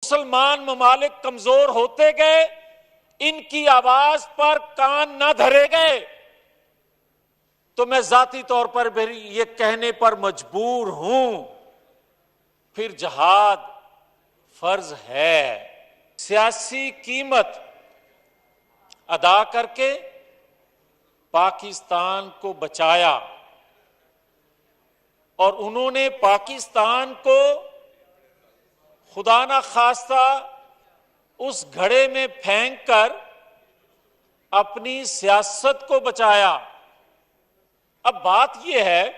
مسلمان ممالک کمزور ہوتے گئے، ان کی آواز پر کان نہ دھرے گئے، تو میں ذاتی طور پر بھی یہ کہنے پر مجبور ہوں، پھر جہاد فرض ہے۔ سیاسی قیمت ادا کر کے پاکستان کو بچایا، اور انہوں نے پاکستان کو خدا نہ خواستہ اس گھڑے میں پھینک کر اپنی سیاست کو بچایا۔ اب بات یہ ہے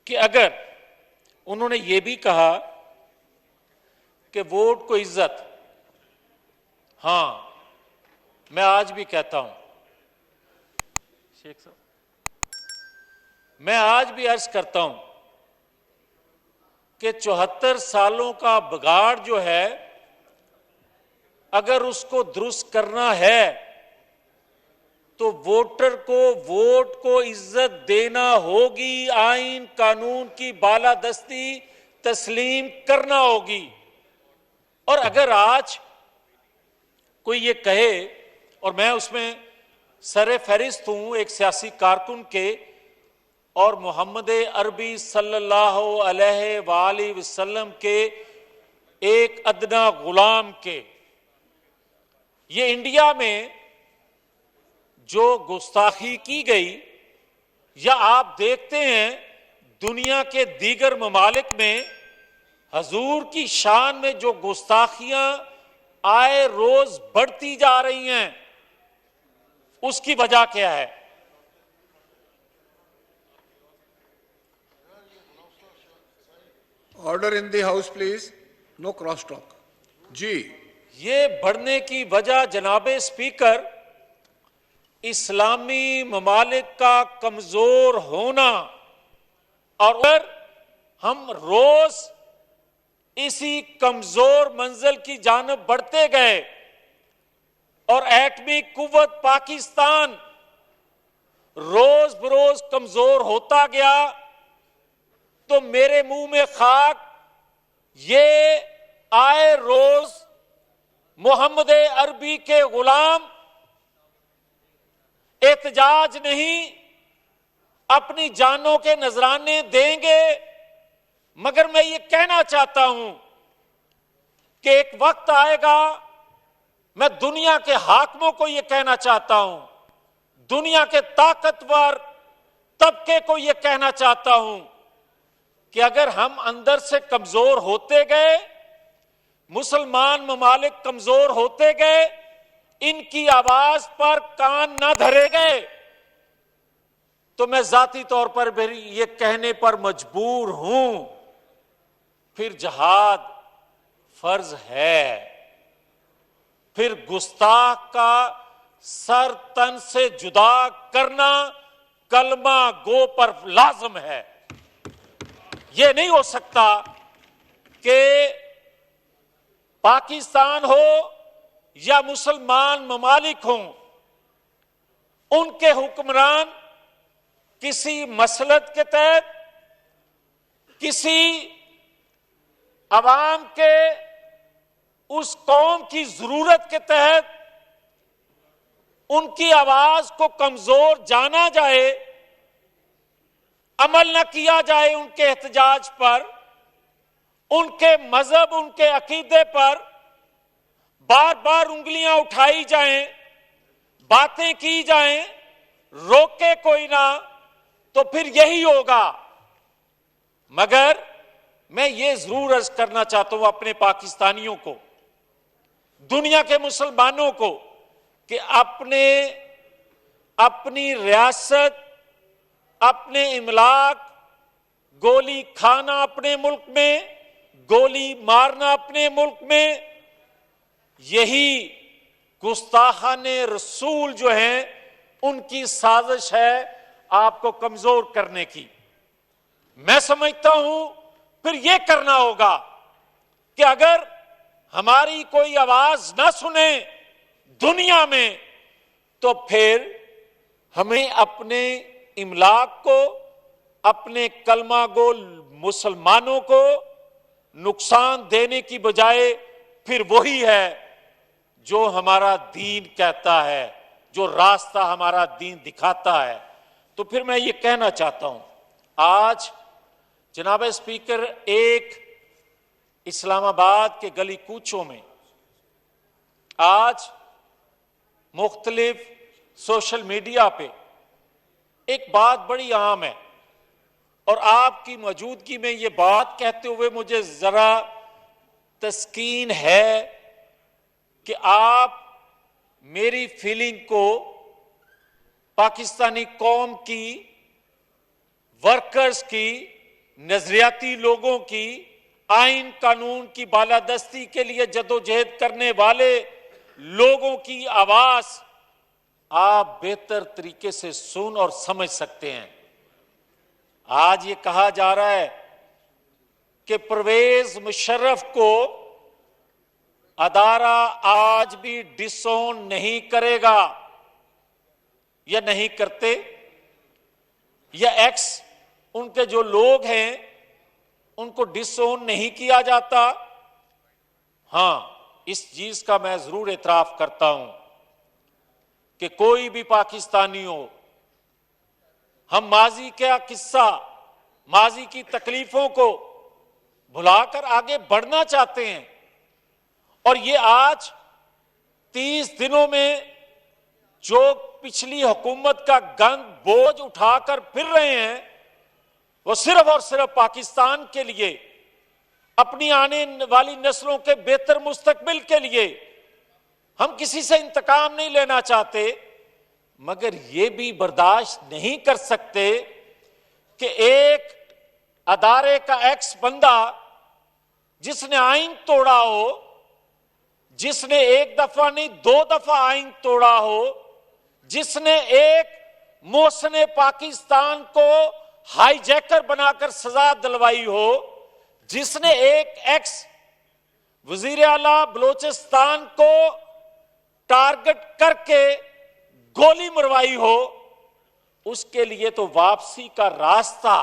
کہ اگر انہوں نے یہ بھی کہا کہ ووٹ کو عزت، ہاں میں آج بھی کہتا ہوں، شیخ صاحب میں آج بھی عرض کرتا ہوں کہ 74 سالوں کا بگاڑ جو ہے، اگر اس کو درست کرنا ہے تو ووٹر کو ووٹ کو عزت دینا ہوگی، آئین قانون کی بالادستی تسلیم کرنا ہوگی۔ اور اگر آج کوئی یہ کہے، اور میں اس میں سر فہرست ہوں ایک سیاسی کارکن کے اور محمد عربی صلی اللہ علیہ وآلہ وسلم کے ایک ادنا غلام کے، یہ انڈیا میں جو گستاخی کی گئی، یا آپ دیکھتے ہیں دنیا کے دیگر ممالک میں حضور کی شان میں جو گستاخیاں آئے روز بڑھتی جا رہی ہیں، اس کی وجہ کیا ہے؟ Order in the house please, no cross talk. جی، یہ بڑھنے کی وجہ جناب اسپیکر اسلامی ممالک کا کمزور ہونا، اور اگر ہم روز اسی کمزور منزل کی جانب بڑھتے گئے اور ایٹمی قوت پاکستان روز بروز کمزور ہوتا گیا، تو میرے منہ میں خاک، یہ آئے روز محمد عربی کے غلام احتجاج نہیں، اپنی جانوں کے نذرانے دیں گے۔ مگر میں یہ کہنا چاہتا ہوں کہ ایک وقت آئے گا، میں دنیا کے حاکموں کو یہ کہنا چاہتا ہوں، دنیا کے طاقتور طبقے کو یہ کہنا چاہتا ہوں کہ اگر ہم اندر سے کمزور ہوتے گئے، مسلمان ممالک کمزور ہوتے گئے، ان کی آواز پر کان نہ دھرے گئے، تو میں ذاتی طور پر بھی یہ کہنے پر مجبور ہوں، پھر جہاد فرض ہے، پھر گستاخ کا سر تن سے جدا کرنا کلمہ گو پر لازم ہے۔ یہ نہیں ہو سکتا کہ پاکستان ہو یا مسلمان ممالک ہوں، ان کے حکمران کسی مصلحت کے تحت، کسی عوام کے اس قوم کی ضرورت کے تحت ان کی آواز کو کمزور جانا جائے، عمل نہ کیا جائے ان کے احتجاج پر، ان کے مذہب، ان کے عقیدے پر بار بار انگلیاں اٹھائی جائیں، باتیں کی جائیں، روکے کوئی نہ، تو پھر یہی ہوگا۔ مگر میں یہ ضرور عرض کرنا چاہتا ہوں اپنے پاکستانیوں کو، دنیا کے مسلمانوں کو، کہ اپنی ریاست، اپنے املاک، گولی کھانا اپنے ملک میں، گولی مارنا اپنے ملک میں، یہی گستاخان رسول جو ہیں ان کی سازش ہے آپ کو کمزور کرنے کی۔ میں سمجھتا ہوں پھر یہ کرنا ہوگا کہ اگر ہماری کوئی آواز نہ سنے دنیا میں، تو پھر ہمیں اپنے املاک کو، اپنے کلمہ گو مسلمانوں کو نقصان دینے کی بجائے پھر وہی ہے جو ہمارا دین کہتا ہے، جو راستہ ہمارا دین دکھاتا ہے۔ تو پھر میں یہ کہنا چاہتا ہوں، آج جناب اسپیکر، ایک اسلام آباد کے گلی کوچوں میں آج مختلف سوشل میڈیا پہ ایک بات بڑی عام ہے، اور آپ کی موجودگی میں یہ بات کہتے ہوئے مجھے ذرا تسکین ہے کہ آپ میری فیلنگ کو، پاکستانی قوم کی، ورکرز کی، نظریاتی لوگوں کی، آئین قانون کی بالادستی کے لیے جدوجہد کرنے والے لوگوں کی آواز آپ بہتر طریقے سے سن اور سمجھ سکتے ہیں۔ آج یہ کہا جا رہا ہے کہ پرویز مشرف کو ادارہ آج بھی ڈس اون نہیں کرے گا، یا نہیں کرتے، یا ایکس ان کے جو لوگ ہیں ان کو ڈس اون نہیں کیا جاتا۔ ہاں، اس چیز کا میں ضرور اعتراف کرتا ہوں کہ کوئی بھی پاکستانی ہو، ہم ماضی کا قصہ، ماضی کی تکلیفوں کو بھلا کر آگے بڑھنا چاہتے ہیں، اور یہ آج 30 دنوں میں جو پچھلی حکومت کا گند بوجھ اٹھا کر پھر رہے ہیں، وہ صرف اور صرف پاکستان کے لیے، اپنی آنے والی نسلوں کے بہتر مستقبل کے لیے۔ ہم کسی سے انتقام نہیں لینا چاہتے، مگر یہ بھی برداشت نہیں کر سکتے کہ ایک ادارے کا ایکس بندہ جس نے آئین توڑا ہو، جس نے ایک دفعہ نہیں 2 دفعہ آئین توڑا ہو، جس نے ایک محسن پاکستان کو ہائی جیکر بنا کر سزا دلوائی ہو، جس نے ایک ایکس وزیر اعلیٰ بلوچستان کو ٹارگٹ کر کے گولی مروائی ہو، اس کے لیے تو واپسی کا راستہ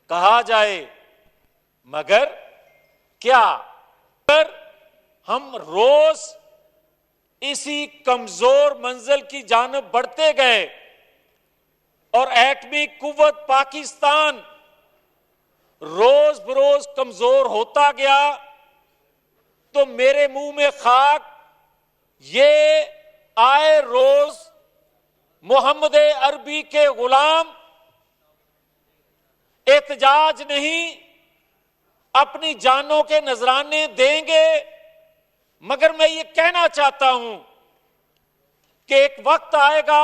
کہا جائے، مگر کیا ہم روز اسی کمزور منزل کی جانب بڑھتے گئے اور ایٹمی قوت پاکستان روز بروز کمزور ہوتا گیا، تو میرے منہ میں خاک یہ آئے روز محمد عربی کے غلام احتجاج نہیں، اپنی جانوں کے نذرانے دیں گے، مگر میں یہ کہنا چاہتا ہوں کہ ایک وقت آئے گا،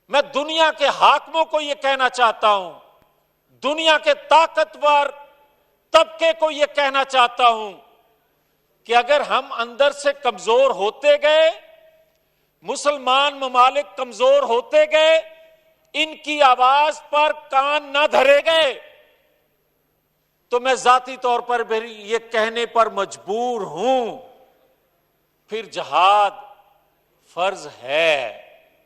میں دنیا کے حاکموں کو یہ کہنا چاہتا ہوں، دنیا کے طاقتور طبقے کو یہ کہنا چاہتا ہوں کہ اگر ہم اندر سے کمزور ہوتے گئے، مسلمان ممالک کمزور ہوتے گئے، ان کی آواز پر کان نہ دھرے گئے، تو میں ذاتی طور پر بھی یہ کہنے پر مجبور ہوں، پھر جہاد فرض ہے۔